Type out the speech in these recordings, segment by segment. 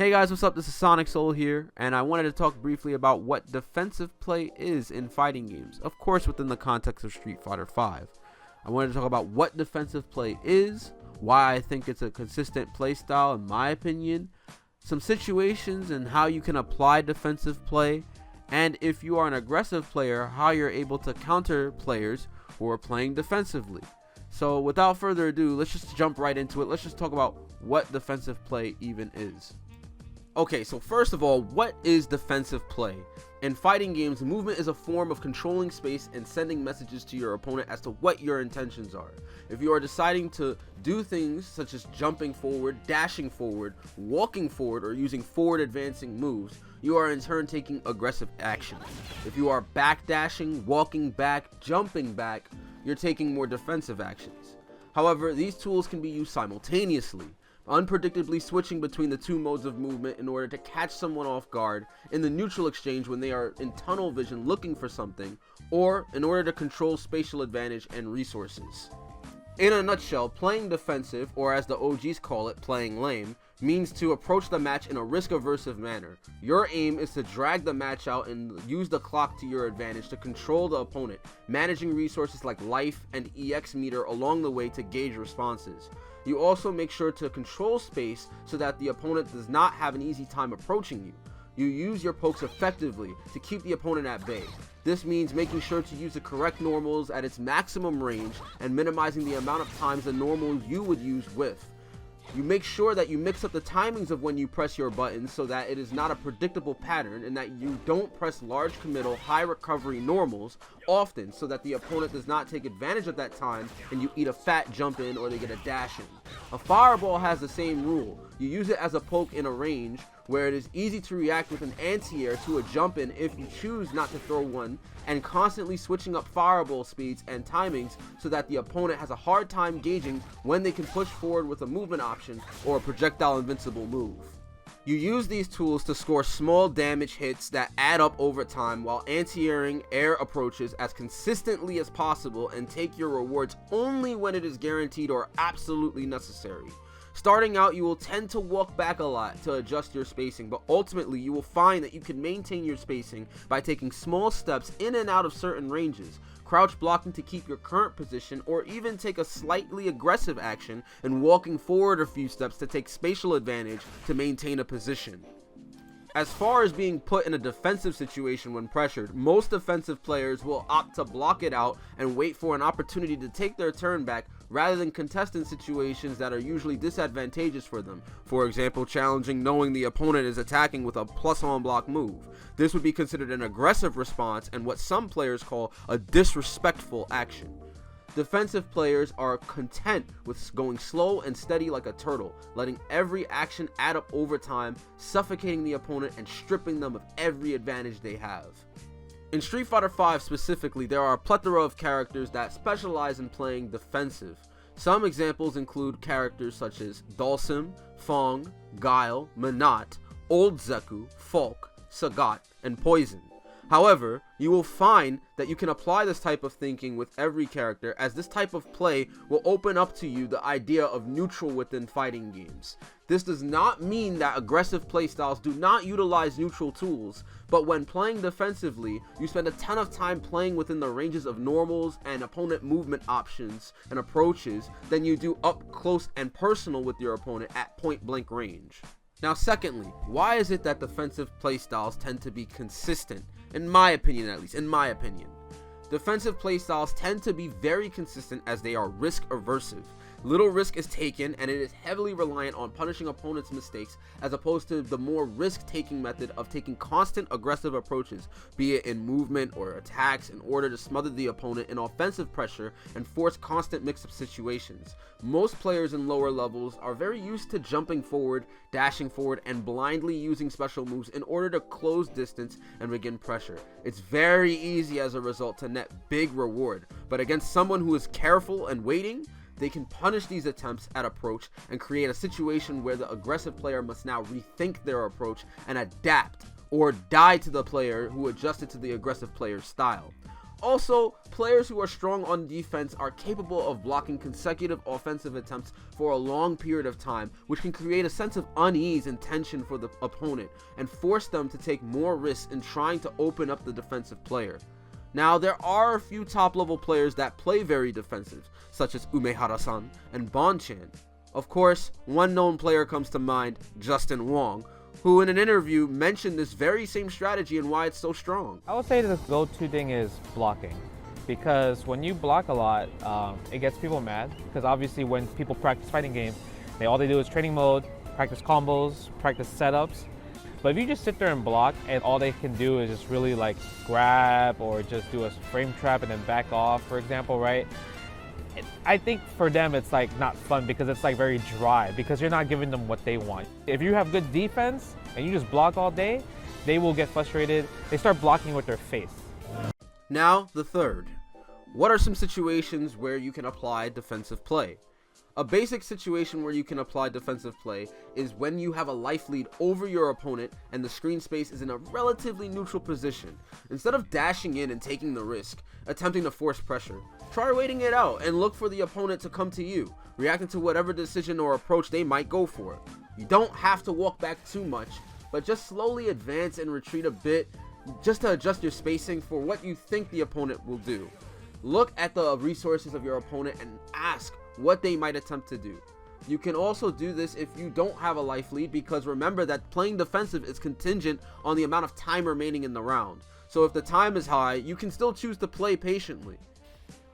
Hey guys, what's up? This is Sonic Soul here, and I wanted to talk briefly about what defensive play is in fighting games, of course within the context of Street Fighter V. I wanted to talk about what defensive play is, why I think it's a consistent play style in my opinion, some situations and how you can apply defensive play, and if you are an aggressive player, how you're able to counter players who are playing defensively. So without further ado, let's just jump right into it. Let's just talk about what defensive play even is. Okay, so first of all, what is defensive play? In fighting games, movement is a form of controlling space and sending messages to your opponent as to what your intentions are. If you are deciding to do things such as jumping forward, dashing forward, walking forward, or using forward advancing moves, you are in turn taking aggressive action. If you are back dashing, walking back, jumping back, you're taking more defensive actions. However, these tools can be used simultaneously, unpredictably switching between the two modes of movement in order to catch someone off guard in the neutral exchange when they are in tunnel vision looking for something, or in order to control spatial advantage and resources. In a nutshell, playing defensive, or as the OGs call it, playing lame, means to approach the match in a risk-aversive manner. Your aim is to drag the match out and use the clock to your advantage to control the opponent, managing resources like life and EX meter along the way to gauge responses. You also make sure to control space so that the opponent does not have an easy time approaching you. You use your pokes effectively to keep the opponent at bay. This means making sure to use the correct normals at its maximum range and minimizing the amount of times the normal you would use with. You make sure that you mix up the timings of when you press your buttons so that it is not a predictable pattern, and that you don't press large committal, high recovery normals often so that the opponent does not take advantage of that time and you eat a fat jump in or they get a dash in. A fireball has the same rule. You use it as a poke in a range where it is easy to react with an anti-air to a jump in if you choose not to throw one, and constantly switching up fireball speeds and timings so that the opponent has a hard time gauging when they can push forward with a movement option or a projectile invincible move. You use these tools to score small damage hits that add up over time while anti-airing air approaches as consistently as possible and take your rewards only when it is guaranteed or absolutely necessary. Starting out, you will tend to walk back a lot to adjust your spacing, but ultimately you will find that you can maintain your spacing by taking small steps in and out of certain ranges, crouch blocking to keep your current position, or even take a slightly aggressive action and walking forward a few steps to take spatial advantage to maintain a position. As far as being put in a defensive situation when pressured, most defensive players will opt to block it out and wait for an opportunity to take their turn back rather than contest in situations that are usually disadvantageous for them. For example, challenging knowing the opponent is attacking with a plus on block move. This would be considered an aggressive response and what some players call a disrespectful action. Defensive players are content with going slow and steady like a turtle, letting every action add up over time, suffocating the opponent and stripping them of every advantage they have. In Street Fighter V specifically, there are a plethora of characters that specialize in playing defensive. Some examples include characters such as Dhalsim, Fong, Guile, Menat, Old Zeku, Falk, Sagat, and Poison. However, you will find that you can apply this type of thinking with every character, as this type of play will open up to you the idea of neutral within fighting games. This does not mean that aggressive playstyles do not utilize neutral tools, but when playing defensively, you spend a ton of time playing within the ranges of normals and opponent movement options and approaches than you do up close and personal with your opponent at point blank range. Now secondly, why is it that defensive playstyles tend to be consistent? In my opinion, at least, in my opinion. Defensive playstyles tend to be very consistent as they are risk aversive. Little risk is taken and it is heavily reliant on punishing opponents' mistakes as opposed to the more risk-taking method of taking constant aggressive approaches, be it in movement or attacks, in order to smother the opponent in offensive pressure and force constant mix-up situations. Most players in lower levels are very used to jumping forward, dashing forward, and blindly using special moves in order to close distance and begin pressure. It's very easy as a result to net big reward, but against someone who is careful and waiting, they can punish these attempts at approach and create a situation where the aggressive player must now rethink their approach and adapt or die to the player who adjusted to the aggressive player's style. Also, players who are strong on defense are capable of blocking consecutive offensive attempts for a long period of time, which can create a sense of unease and tension for the opponent and force them to take more risks in trying to open up the defensive player. Now, there are a few top level players that play very defensive, such as Umehara-san and Bon-chan. Of course, one known player comes to mind, Justin Wong, who in an interview mentioned this very same strategy and why it's so strong. I would say the go-to thing is blocking, because when you block a lot, it gets people mad, because obviously when people practice fighting games, all they do is training mode, practice combos, practice setups. But if you just sit there and block and all they can do is just really like grab or just do a frame trap and then back off, for example, right? I think for them it's like not fun because it's like very dry because you're not giving them what they want. If you have good defense and you just block all day, they will get frustrated. They start blocking with their face. Now, the third. What are some situations where you can apply defensive play? A basic situation where you can apply defensive play is when you have a life lead over your opponent and the screen space is in a relatively neutral position. Instead of dashing in and taking the risk, attempting to force pressure, try waiting it out and look for the opponent to come to you, reacting to whatever decision or approach they might go for. You don't have to walk back too much, but just slowly advance and retreat a bit just to adjust your spacing for what you think the opponent will do. Look at the resources of your opponent and ask what they might attempt to do. You can also do this if you don't have a life lead, because remember that playing defensive is contingent on the amount of time remaining in the round. So if the time is high, you can still choose to play patiently.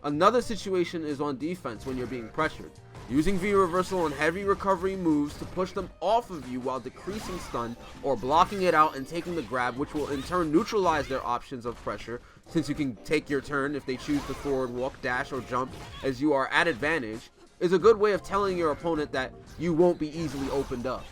Another situation is on defense when you're being pressured. Using V reversal and heavy recovery moves to push them off of you while decreasing stun or blocking it out and taking the grab, which will in turn neutralize their options of pressure, since you can take your turn if they choose to forward walk, dash, or jump as you are at advantage, is a good way of telling your opponent that you won't be easily opened up.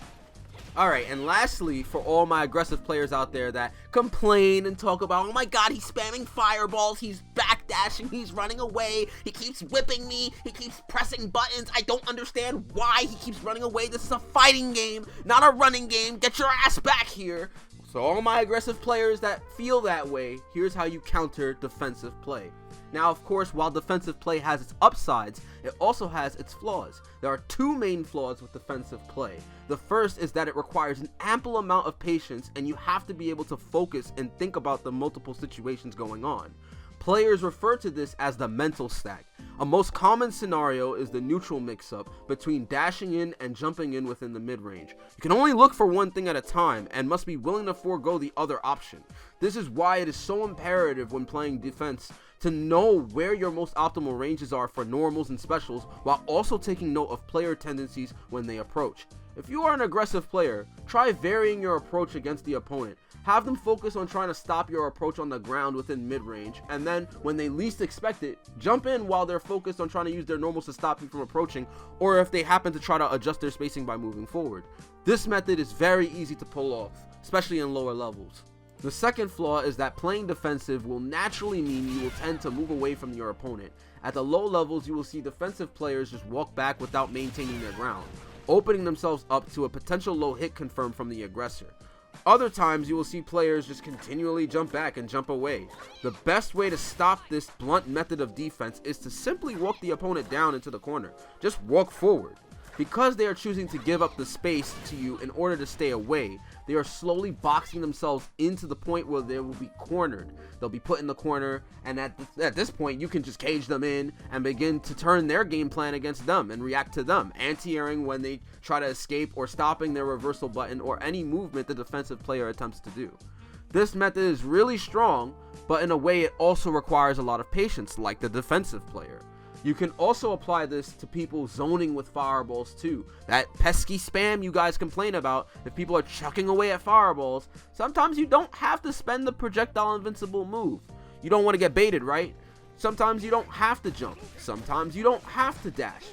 Alright, and lastly, for all my aggressive players out there that complain and talk about, oh my god, he's spamming fireballs, he's backdashing, he's running away, he keeps whipping me, he keeps pressing buttons, I don't understand why he keeps running away, this is a fighting game, not a running game, get your ass back here. So all my aggressive players that feel that way, here's how you counter defensive play. Now, of course, while defensive play has its upsides, it also has its flaws. There are two main flaws with defensive play. The first is that it requires an ample amount of patience, and you have to be able to focus and think about the multiple situations going on. Players refer to this as the mental stack. A most common scenario is the neutral mix-up between dashing in and jumping in within the mid-range. You can only look for one thing at a time and must be willing to forego the other option. This is why it is so imperative when playing defense to know where your most optimal ranges are for normals and specials, while also taking note of player tendencies when they approach. If you are an aggressive player, try varying your approach against the opponent. Have them focus on trying to stop your approach on the ground within mid-range, and then when they least expect it, jump in while they're focused on trying to use their normals to stop you from approaching, or if they happen to try to adjust their spacing by moving forward. This method is very easy to pull off, especially in lower levels. The second flaw is that playing defensive will naturally mean you will tend to move away from your opponent. At the low levels, you will see defensive players just walk back without maintaining their ground, opening themselves up to a potential low hit confirm from the aggressor. Other times, you will see players just continually jump back and jump away. The best way to stop this blunt method of defense is to simply walk the opponent down into the corner. Just walk forward. Because they are choosing to give up the space to you in order to stay away, they are slowly boxing themselves into the point where they will be cornered. They'll be put in the corner, and at this point, you can just cage them in and begin to turn their game plan against them and react to them, anti-airing when they try to escape or stopping their reversal button or any movement the defensive player attempts to do. This method is really strong, but in a way it also requires a lot of patience, like the defensive player. You can also apply this to people zoning with fireballs too. That pesky spam you guys complain about, if people are chucking away at fireballs, sometimes you don't have to spend the projectile invincible move. You don't want to get baited, right? Sometimes you don't have to jump. Sometimes you don't have to dash.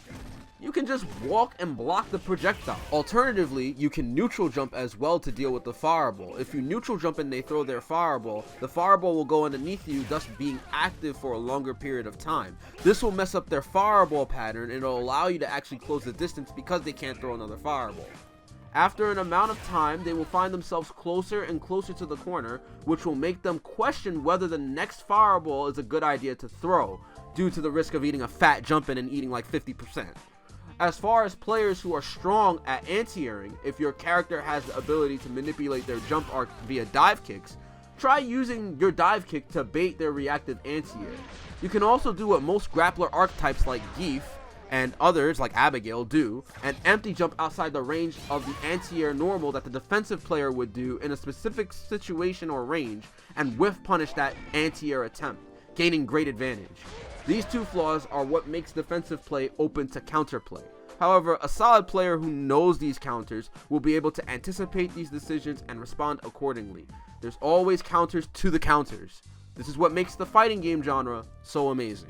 You can just walk and block the projectile. Alternatively, you can neutral jump as well to deal with the fireball. If you neutral jump and they throw their fireball, the fireball will go underneath you, thus being active for a longer period of time. This will mess up their fireball pattern and it'll allow you to actually close the distance because they can't throw another fireball. After an amount of time, they will find themselves closer and closer to the corner, which will make them question whether the next fireball is a good idea to throw, due to the risk of eating a fat jump in and eating like 50%. As far as players who are strong at anti-airing, if your character has the ability to manipulate their jump arc via dive kicks, try using your dive kick to bait their reactive anti-air. You can also do what most grappler archetypes like Geef and others like Abigail do, and empty jump outside the range of the anti-air normal that the defensive player would do in a specific situation or range, and whiff punish that anti-air attempt, gaining great advantage. These two flaws are what makes defensive play open to counterplay. However, a solid player who knows these counters will be able to anticipate these decisions and respond accordingly. There's always counters to the counters. This is what makes the fighting game genre so amazing.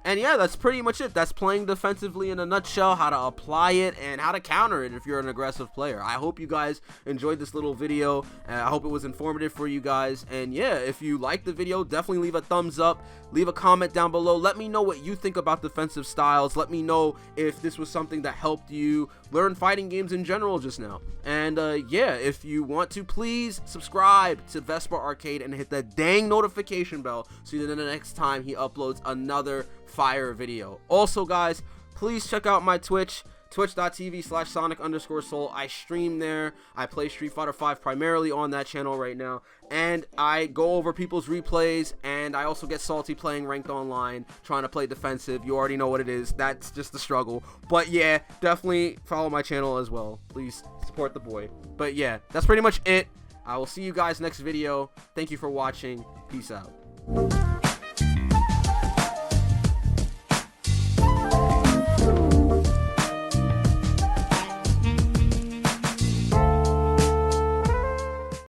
And yeah, that's pretty much it. That's playing defensively in a nutshell, how to apply it and how to counter it if you're an aggressive player. I hope you guys enjoyed this little video. I hope it was informative for you guys. And yeah, if you liked the video, definitely leave a thumbs up. Leave a comment down below. Let me know what you think about defensive styles. Let me know if this was something that helped you learn fighting games in general just now. And yeah, if you want to, please subscribe to VesperArcade and hit that dang notification bell so that the next time he uploads another fire video. Also guys, please check out my Twitch, twitch.tv/Sonic_Soul. I stream there. I play Street Fighter 5 primarily on that channel right now, and I go over people's replays, and I also get salty playing ranked online, trying to play defensive. You already know what it is. That's just the struggle. But yeah, definitely follow my channel as well. Please support the boy. But yeah, that's pretty much it. I will see you guys next video. Thank you for watching. Peace out.